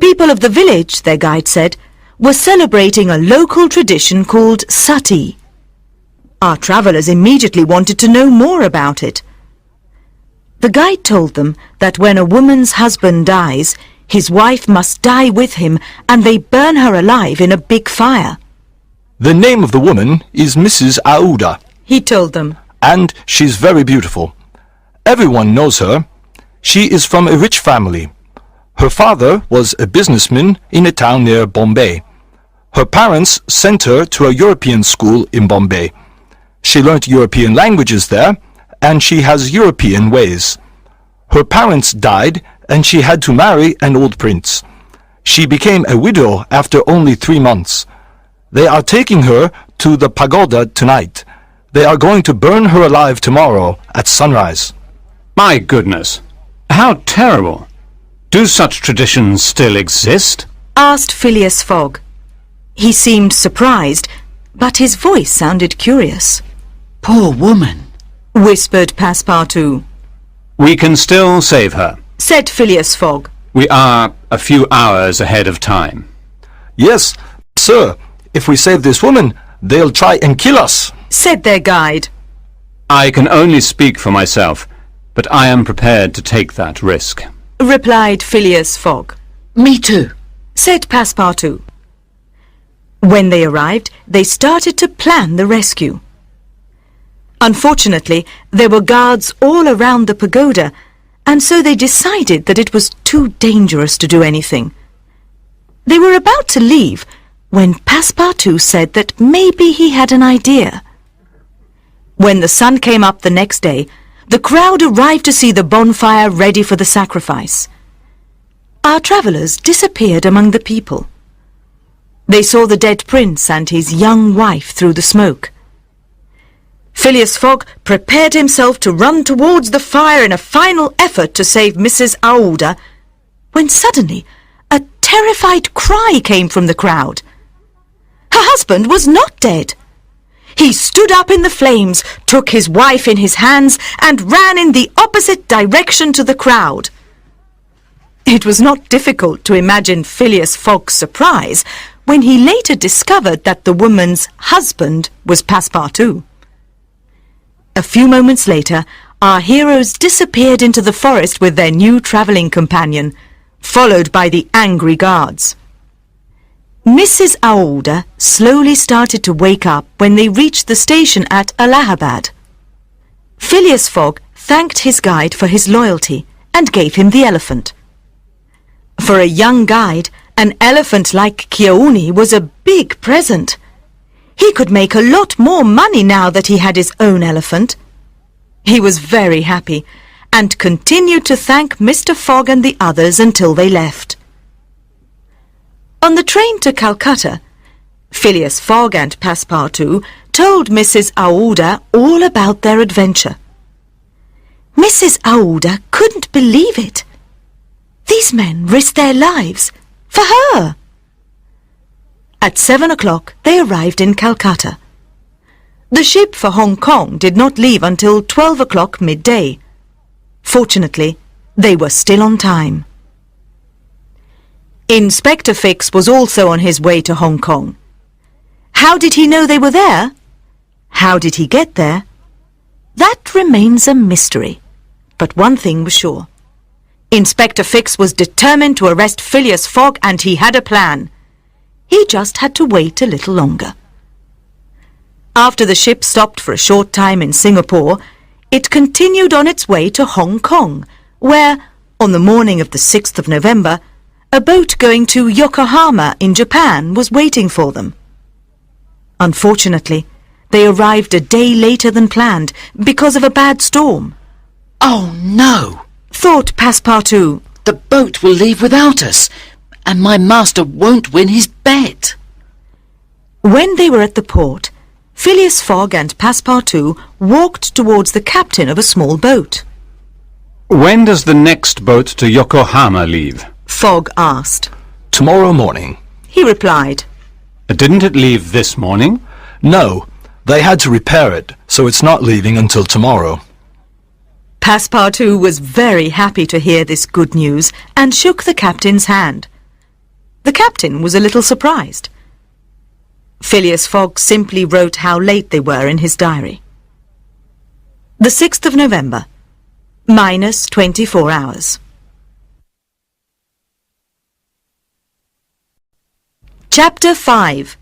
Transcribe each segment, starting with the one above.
The people of the village, their guide said, were celebrating a local tradition called sati. Our travellers immediately wanted to know more about it. The guide told them that when a woman's husband dies, his wife must die with him, and they burn her alive in a big fire. The name of the woman is Mrs. Aouda, he told them, and she's very beautiful. Everyone knows her. She is from a rich family. Her father was a businessman in a town near Bombay. Her parents sent her to a European school in Bombay. She learnt European languages there, and she has European ways. Her parents died, and she had to marry an old prince. She became a widow after only 3 months. They are taking her to the pagoda tonight. They are going to burn her alive tomorrow at sunrise. My goodness! How terrible! Do such traditions still exist? asked Phileas Fogg. He seemed surprised, but his voice sounded curious. Poor woman, whispered Passepartout. We can still save her, said Phileas Fogg. We are a few hours ahead of time. Yes, sir. If we save this woman, they'll try and kill us, said their guide. I can only speak for myself, but I am prepared to take that risk, replied Phileas Fogg. Me too, said Passepartout. When they arrived, they started to plan the rescue. Unfortunately, there were guards all around the pagoda, and so they decided that it was too dangerous to do anything. They were about to leave when Passepartout said that maybe he had an idea. When the sun came up the next day, the crowd arrived to see the bonfire ready for the sacrifice. Our travellers disappeared among the people. They saw the dead prince and his young wife through the smoke. Phileas Fogg prepared himself to run towards the fire in a final effort to save Mrs. Aouda, when suddenly a terrified cry came from the crowd. Her husband was not dead. He stood up in the flames, took his wife in his hands, and ran in the opposite direction to the crowd. It was not difficult to imagine Phileas Fogg's surprise when he later discovered that the woman's husband was Passepartout. A few moments later, our heroes disappeared into the forest with their new travelling companion, followed by the angry guards. Mrs. Aouda slowly started to wake up when they reached the station at Allahabad. Phileas Fogg thanked his guide for his loyalty and gave him the elephant. For a young guide, an elephant like Kiauni was a big present. He could make a lot more money now that he had his own elephant. He was very happy and continued to thank Mr. Fogg and the others until they left. On the train to Calcutta, Phileas Fogg and Passepartout told Mrs. Aouda all about their adventure. Mrs. Aouda couldn't believe it. These men risked their lives for her. At 7 o'clock, they arrived in Calcutta. The ship for Hong Kong did not leave until 12 o'clock midday. Fortunately, they were still on time. Inspector Fix was also on his way to Hong Kong. How did he know they were there? How did he get there? That remains a mystery. But one thing was sure. Inspector Fix was determined to arrest Phileas Fogg, and he had a plan. He just had to wait a little longer. After the ship stopped for a short time in Singapore, it continued on its way to Hong Kong, where, on the morning of the 6th of November, a boat going to Yokohama in Japan was waiting for them. Unfortunately, they arrived a day later than planned because of a bad storm. Oh no, thought Passepartout. The boat will leave without us, and my master won't win his bet. When they were at the port, Phileas Fogg and Passepartout walked towards the captain of a small boat. When does the next boat to Yokohama leave? Fogg asked. Tomorrow morning, he replied. Didn't it leave this morning? No, they had to repair it, so it's not leaving until tomorrow. Passepartout was very happy to hear this good news and shook the captain's hand. The captain was a little surprised. Phileas Fogg simply wrote how late they were in his diary. The 6th of November, minus 24 hours. Chapter 5.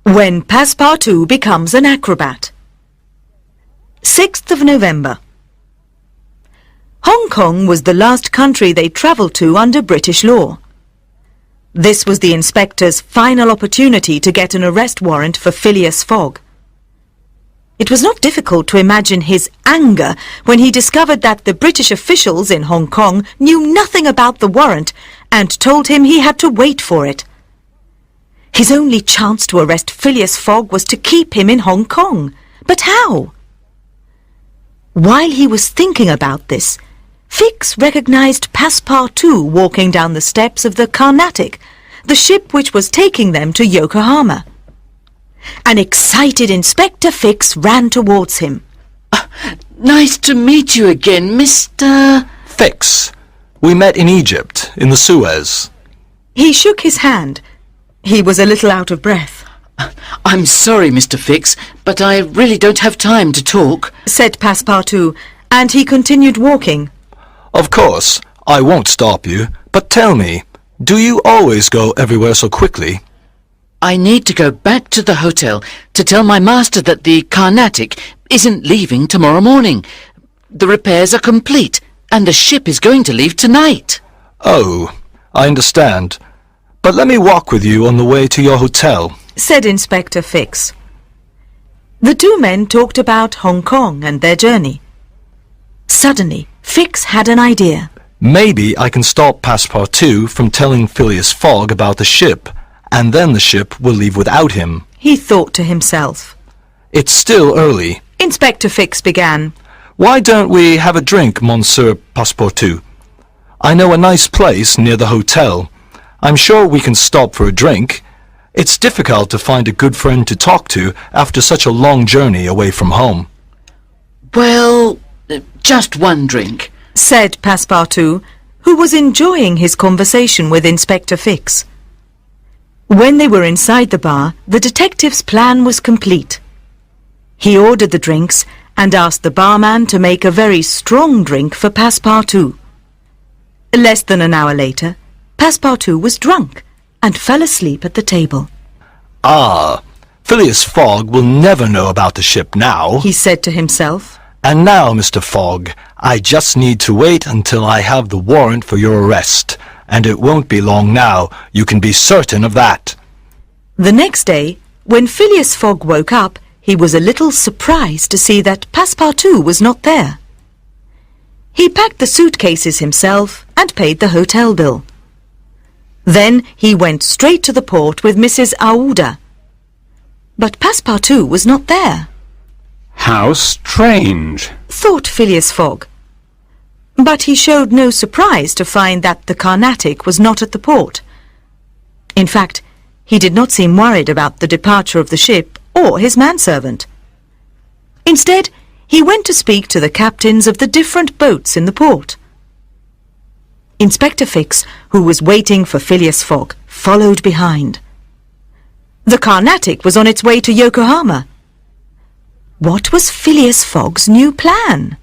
When Passepartout becomes an acrobat. 6th of November. Hong Kong was the last country they travelled to under British law. This was the inspector's final opportunity to get an arrest warrant for Phileas Fogg. It was not difficult to imagine his anger when he discovered that the British officials in Hong Kong knew nothing about the warrant and told him he had to wait for it. His only chance to arrest Phileas Fogg was to keep him in Hong Kong. But how? While he was thinking about this, Fix recognized Passepartout walking down the steps of the Carnatic, the ship which was taking them to Yokohama. An excited Inspector Fix ran towards him. Nice to meet you again, Mr. Fix. We met in Egypt, in the Suez. He shook his hand. He was a little out of breath. I'm sorry, Mr. Fix, but I really don't have time to talk, said Passepartout, and he continued walking. Of course, I won't stop you, but tell me, do you always go everywhere so quickly? I need to go back to the hotel to tell my master that the Carnatic isn't leaving tomorrow morning. The repairs are complete, and the ship is going to leave tonight. Oh, I understand. But let me walk with you on the way to your hotel, said Inspector Fix. The two men talked about Hong Kong and their journey. Suddenly, Fix had an idea. Maybe I can stop Passepartout from telling Phileas Fogg about the ship, and then the ship will leave without him. He thought to himself. It's still early. Inspector Fix began. Why don't we have a drink, Monsieur Passepartout? I know a nice place near the hotel. I'm sure we can stop for a drink. It's difficult to find a good friend to talk to after such a long journey away from home. Well, just one drink, said Passepartout, who was enjoying his conversation with Inspector Fix. When they were inside the bar, the detective's plan was complete. He ordered the drinks and asked the barman to make a very strong drink for Passepartout. Less than an hour later, Passepartout was drunk and fell asleep at the table. Ah, Phileas Fogg will never know about the ship now, he said to himself. And now, Mr. Fogg, I just need to wait until I have the warrant for your arrest, and it won't be long now, you can be certain of that. The next day, when Phileas Fogg woke up, he was a little surprised to see that Passepartout was not there. He packed the suitcases himself and paid the hotel bill. Then he went straight to the port with Mrs. Aouda. But Passepartout was not there. How strange, thought Phileas Fogg. But he showed no surprise to find that the Carnatic was not at the port. In fact, he did not seem worried about the departure of the ship or his manservant. Instead, he went to speak to the captains of the different boats in the port. Inspector Fix, who was waiting for Phileas Fogg, followed behind. The Carnatic was on its way to Yokohama. What was Phileas Fogg's new plan?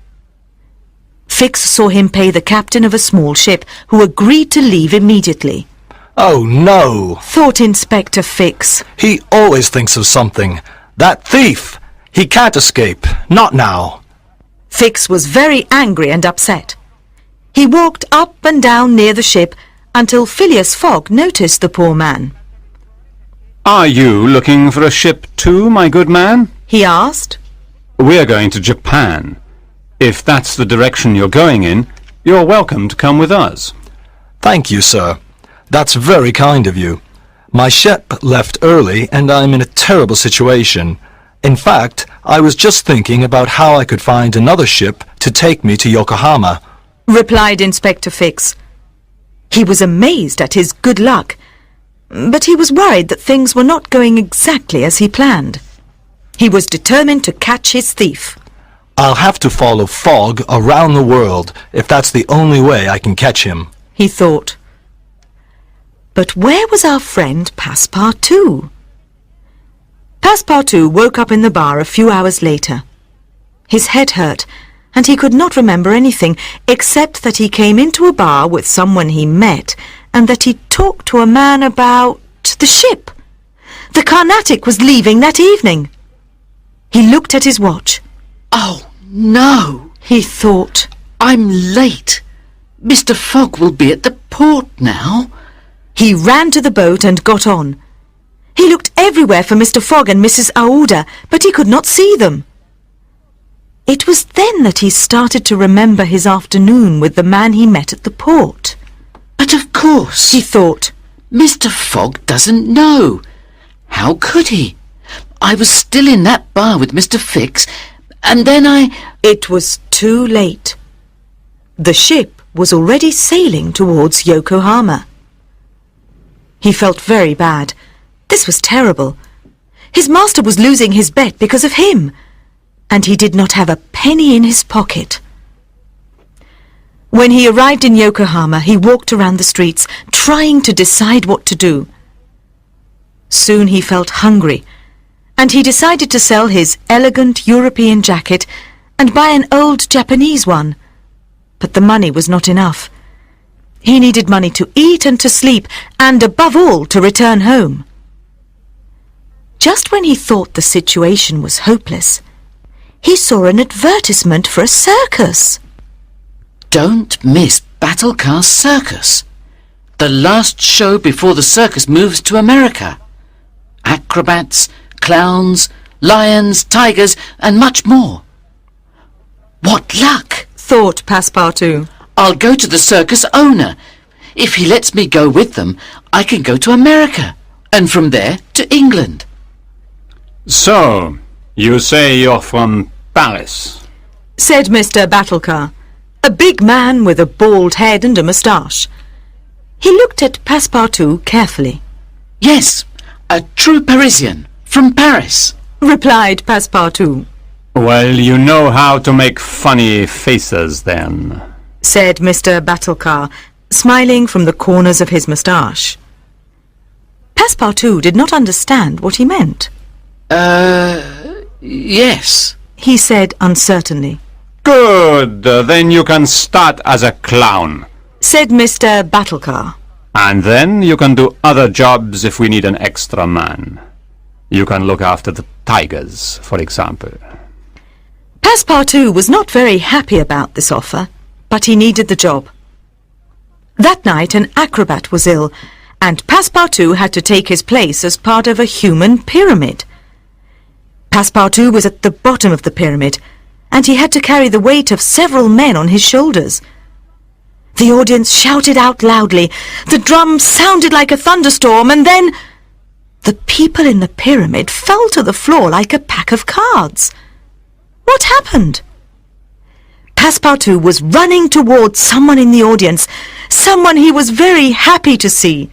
Fix saw him pay the captain of a small ship, who agreed to leave immediately. Oh, no, thought Inspector Fix. He always thinks of something. That thief! He can't escape. Not now. Fix was very angry and upset. He walked up and down near the ship until Phileas Fogg noticed the poor man. Are you looking for a ship too, my good man? He asked. We're going to Japan. If that's the direction you're going in, you're welcome to come with us. Thank you, sir. That's very kind of you. My ship left early and I'm in a terrible situation. In fact, I was just thinking about how I could find another ship to take me to Yokohama, replied Inspector Fix. He was amazed at his good luck, but he was worried that things were not going exactly as he planned. He was determined to catch his thief. I'll have to follow Fogg around the world if that's the only way I can catch him, he thought. But where was our friend Passepartout? Passepartout woke up in the bar a few hours later. His head hurt, and he could not remember anything except that he came into a bar with someone he met and that he talked to a man about the ship. The Carnatic was leaving that evening. He looked at his watch. Oh, no, He thought, I'm late. Mr. Fogg will be at the port now. He ran to the boat and got on. He looked everywhere for Mr. Fogg and Mrs. Aouda, but he could not see them. It was then that he started to remember his afternoon with the man he met at the port. But of course, He thought, Mr. Fogg doesn't know. How could he? I was still in that bar with Mr. Fix, and then it was too late. The ship was already sailing towards Yokohama. He felt very bad. This was terrible. His master was losing his bet because of him, and he did not have a penny in his pocket. When he arrived in Yokohama, he walked around the streets, trying to decide what to do. Soon he felt hungry, and he decided to sell his elegant European jacket and buy an old Japanese one. But the money was not enough. He needed money to eat and to sleep, and above all, to return home. Just when he thought the situation was hopeless, he saw an advertisement for a circus. don't miss Battle Car Circus. The last show before the circus moves to America. Acrobats, clowns, lions, tigers, and much more. What luck! Thought Passepartout. I'll go to the circus owner. If he lets me go with them, I can go to America, and from there to England. So, you say you're from Paris? Said Mr. Battlecar, a big man with a bald head and a moustache. He looked at Passepartout carefully. Yes, a true Parisian, from Paris. Replied Passepartout. Well, you know how to make funny faces then. Said Mr. Battlecar, smiling from the corners of his moustache. Passepartout did not understand what he meant. Yes. He said uncertainly. Good, then you can start as a clown. Said Mr. Battlecar. And then you can do other jobs if we need an extra man. You can look after the tigers, for example. Passepartout was not very happy about this offer, but he needed the job. That night an acrobat was ill, and Passepartout had to take his place as part of a human pyramid. Passepartout was at the bottom of the pyramid, and he had to carry the weight of several men on his shoulders. The audience shouted out loudly, the drum sounded like a thunderstorm, and then the people in the pyramid fell to the floor like a pack of cards. What happened? Passepartout was running towards someone in the audience, someone he was very happy to see.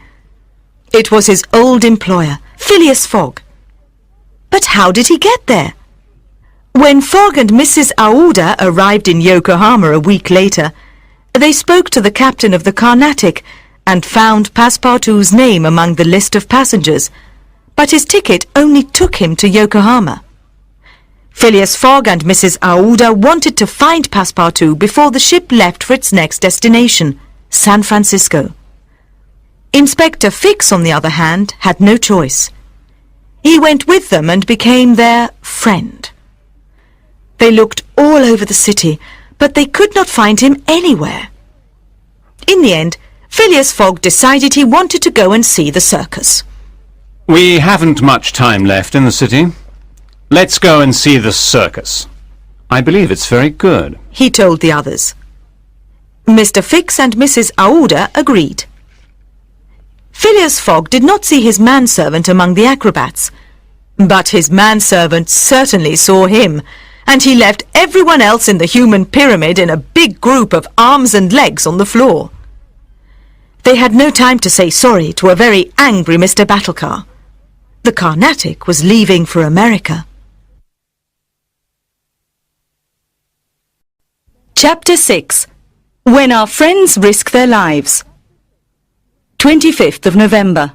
It was his old employer, Phileas Fogg. But how did he get there? When Fogg and Mrs. Aouda arrived in Yokohama a week later, they spoke to the captain of the Carnatic and found Passepartout's name among the list of passengers, but his ticket only took him to Yokohama. Phileas Fogg and Mrs. Aouda wanted to find Passepartout before the ship left for its next destination, San Francisco. Inspector Fix, on the other hand, had no choice. He went with them and became their friend. They looked all over the city, but they could not find him anywhere. In the end, Phileas Fogg decided he wanted to go and see the circus. We haven't much time left in the city. Let's go and see the circus. I believe it's very good. He told the others. Mr. Fix and Mrs. Aouda agreed. Phileas Fogg did not see his manservant among the acrobats, but his manservant certainly saw him, and he left everyone else in the human pyramid in a big group of arms and legs on the floor. They had no time to say sorry to a very angry Mr. Battlecar. The Carnatic was leaving for America. Chapter 6. When Our Friends Risk Their Lives. 25th of November.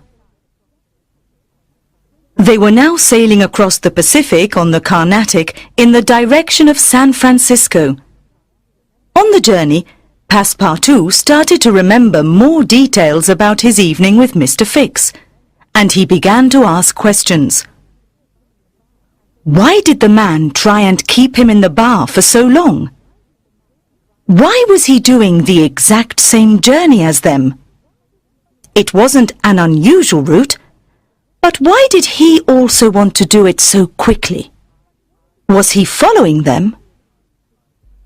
They were now sailing across the Pacific on the Carnatic in the direction of San Francisco. On the journey, Passepartout started to remember more details about his evening with Mr. Fix, and he began to ask questions. Why did the man try and keep him in the bar for so long? Why was he doing the exact same journey as them? It wasn't an unusual route, but why did he also want to do it so quickly? Was he following them?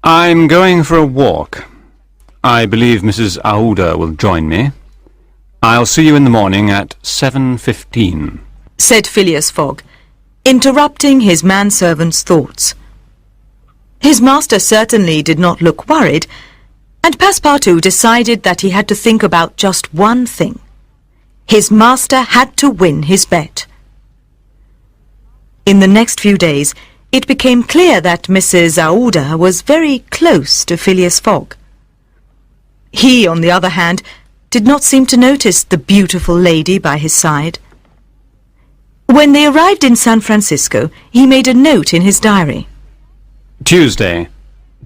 I'm going for a walk. I believe Mrs. Aouda will join me. I'll see you in the morning at 7:15, said Phileas Fogg, interrupting his manservant's thoughts. His master certainly did not look worried, and Passepartout decided that he had to think about just one thing. His master had to win his bet. In the next few days, it became clear that Mrs. Aouda was very close to Phileas Fogg. He, on the other hand, did not seem to notice the beautiful lady by his side. When they arrived in San Francisco, he made a note in his diary. Tuesday,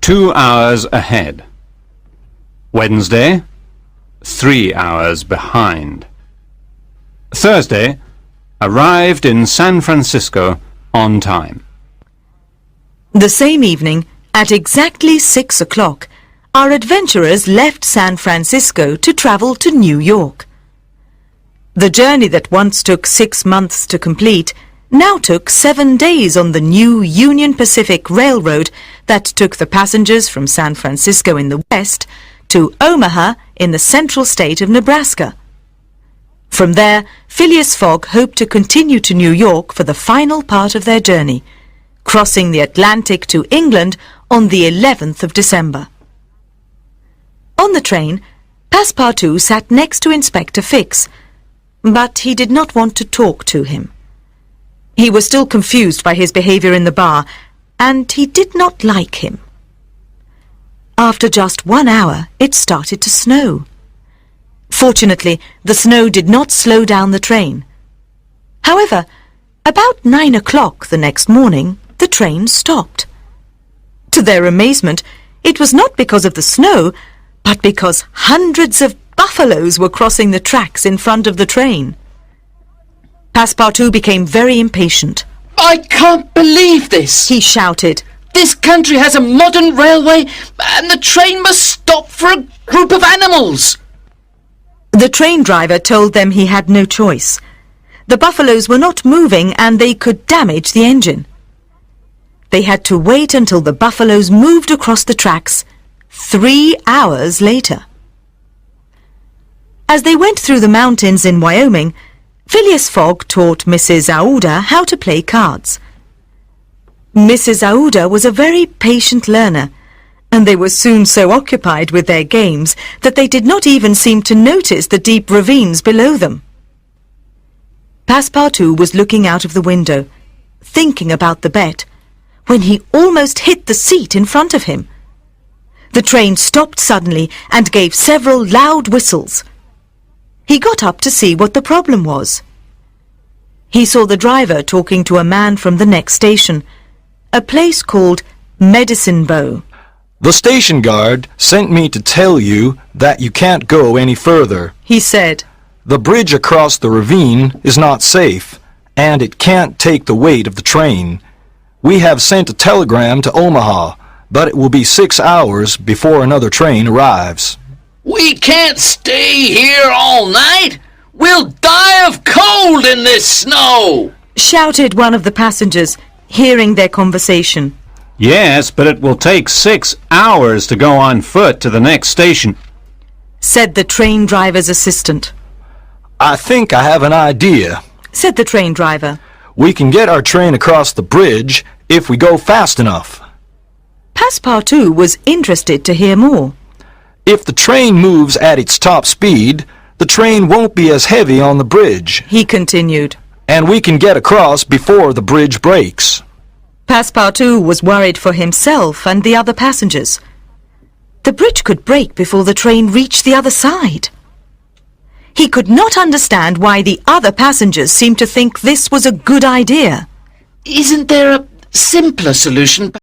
2 hours ahead. Wednesday, 3 hours behind. Thursday, arrived in San Francisco on time. The same evening, at exactly 6 o'clock, our adventurers left San Francisco to travel to New York. The journey that once took 6 months to complete now took 7 days on the new Union Pacific Railroad that took the passengers from San Francisco in the west to Omaha in the central state of Nebraska. From there, Phileas Fogg hoped to continue to New York for the final part of their journey, crossing the Atlantic to England on the 11th of December. On the train, Passepartout sat next to Inspector Fix, but he did not want to talk to him. He was still confused by his behaviour in the bar, and he did not like him. After just 1 hour, it started to snow. Fortunately, the snow did not slow down the train. However, about 9 o'clock the next morning, the train stopped. To their amazement, it was not because of the snow, but because hundreds of buffaloes were crossing the tracks in front of the train. Passepartout became very impatient. I can't believe this! He shouted. This country has a modern railway, and the train must stop for a group of animals! The train driver told them he had no choice. The buffaloes were not moving and they could damage the engine. They had to wait until the buffaloes moved across the tracks 3 hours later. As they went through the mountains in Wyoming, Phileas Fogg taught Mrs. Aouda how to play cards. Mrs. Aouda was a very patient learner, and they were soon so occupied with their games that they did not even seem to notice the deep ravines below them. Passepartout was looking out of the window, thinking about the bet, when he almost hit the seat in front of him. The train stopped suddenly and gave several loud whistles. He got up to see what the problem was. He saw the driver talking to a man from the next station, a place called Medicine Bow. The station guard sent me to tell you that you can't go any further, he said. The bridge across the ravine is not safe, and it can't take the weight of the train. We have sent a telegram to Omaha, but it will be 6 hours before another train arrives. We can't stay here all night! We'll die of cold in this snow! Shouted one of the passengers, hearing their conversation. Yes, but it will take 6 hours to go on foot to the next station, said the train driver's assistant. I think I have an idea, said the train driver. We can get our train across the bridge if we go fast enough. Passepartout was interested to hear more. If the train moves at its top speed, the train won't be as heavy on the bridge, he continued. And we can get across before the bridge breaks. Passepartout was worried for himself and the other passengers. The bridge could break before the train reached the other side. He could not understand why the other passengers seemed to think this was a good idea. Isn't there a simpler solution?